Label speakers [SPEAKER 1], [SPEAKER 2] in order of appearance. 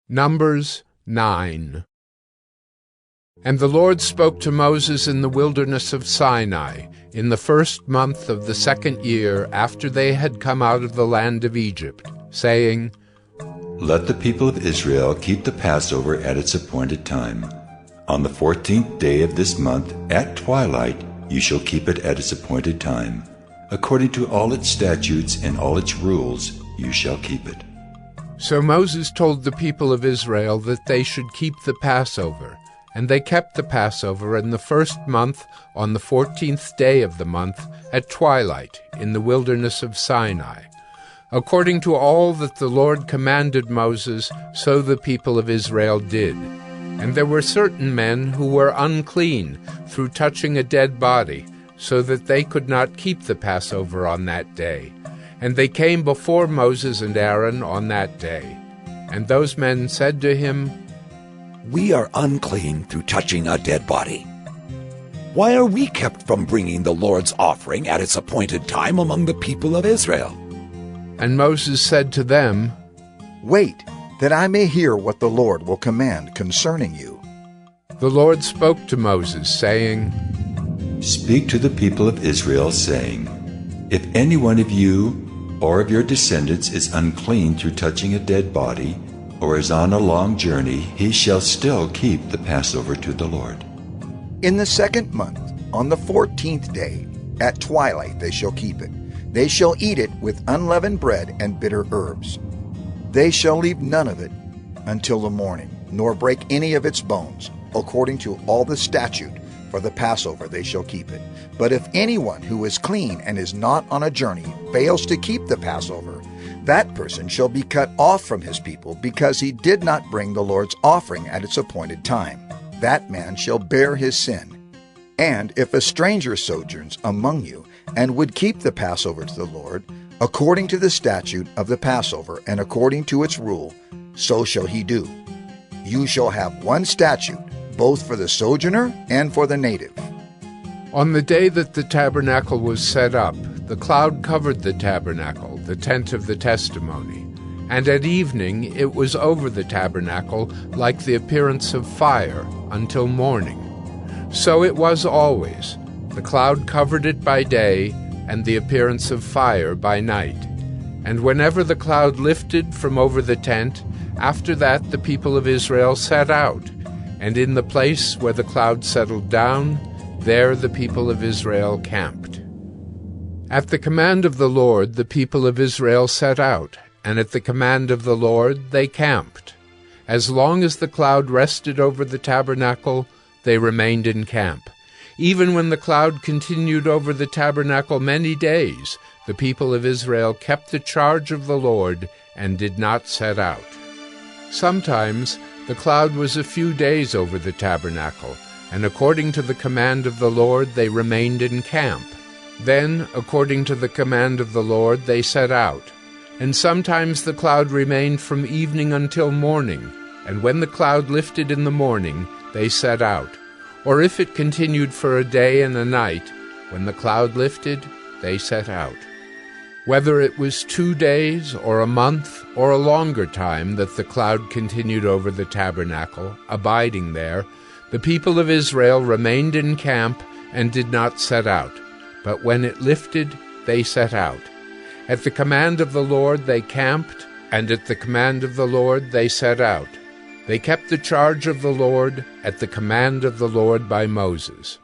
[SPEAKER 1] Numbers 9. And the Lord spoke to Moses in the wilderness of Sinai, in the 1st month of the 2nd year after they had come out of the land of Egypt, saying,
[SPEAKER 2] Let the people of Israel keep the Passover at its appointed time. On the 14th day of this month, at twilight, you shall keep it at its appointed time. According to all its statutes and all its rules, you shall keep it.
[SPEAKER 1] So Moses told the people of Israel that they should keep the Passover. And they kept the Passover in the 1st month on the 14th day of the month at twilight in the wilderness of Sinai. According to all that the Lord commanded Moses, so the people of Israel did. And there were certain men who were unclean through touching a dead body, so that they could not keep the Passover on that day. And they came before Moses and Aaron on that day. And those men said to him,
[SPEAKER 3] We are unclean through touching a dead body. Why are we kept from bringing the Lord's offering at its appointed time among the people of Israel?
[SPEAKER 1] And Moses said to them,
[SPEAKER 4] Wait, that I may hear what the Lord will command concerning you.
[SPEAKER 1] The Lord spoke to Moses, saying,
[SPEAKER 2] Speak to the people of Israel, saying, If any one of you or of your descendants is unclean through touching a dead body, or is on a long journey, he shall still keep the Passover to the Lord.
[SPEAKER 4] In the 2nd month, on the 14th day, at twilight they shall keep it. They shall eat it with unleavened bread and bitter herbs. They shall leave none of it until the morning, nor break any of its bones. According to all the statute for the Passover they shall keep it. But if anyone who is clean and is not on a journey fails to keep the Passover, that person shall be cut off from his people, because he did not bring the Lord's offering at its appointed time. That man shall bear his sin. And if a stranger sojourns among you, and would keep the Passover to the Lord, according to the statute of the Passover, and according to its rule, so shall he do. You shall have one statute, both for the sojourner and for the native.
[SPEAKER 1] On the day that the tabernacle was set up, the cloud covered the tabernacle, the tent of the testimony. And at evening it was over the tabernacle like the appearance of fire until morning. So it was always. The cloud covered it by day, and the appearance of fire by night. And whenever the cloud lifted from over the tent, after that the people of Israel set out. And in the place where the cloud settled down, there the people of Israel camped. At the command of the Lord the people of Israel set out, and at the command of the Lord they camped. As long as the cloud rested over the tabernacle, they remained in camp. Even when the cloud continued over the tabernacle many days, the people of Israel kept the charge of the Lord and did not set out. Sometimes the cloud was a few days over the tabernacle, and according to the command of the Lord they remained in camp. Then, according to the command of the Lord, they set out. And sometimes the cloud remained from evening until morning, and when the cloud lifted in the morning, they set out. Or if it continued for a day and a night, when the cloud lifted, they set out. Whether it was 2 days, or a month, or a longer time that the cloud continued over the tabernacle, abiding there, the people of Israel remained in camp and did not set out. But when it lifted, they set out. At the command of the Lord they camped, and at the command of the Lord they set out. They kept the charge of the Lord at the command of the Lord by Moses.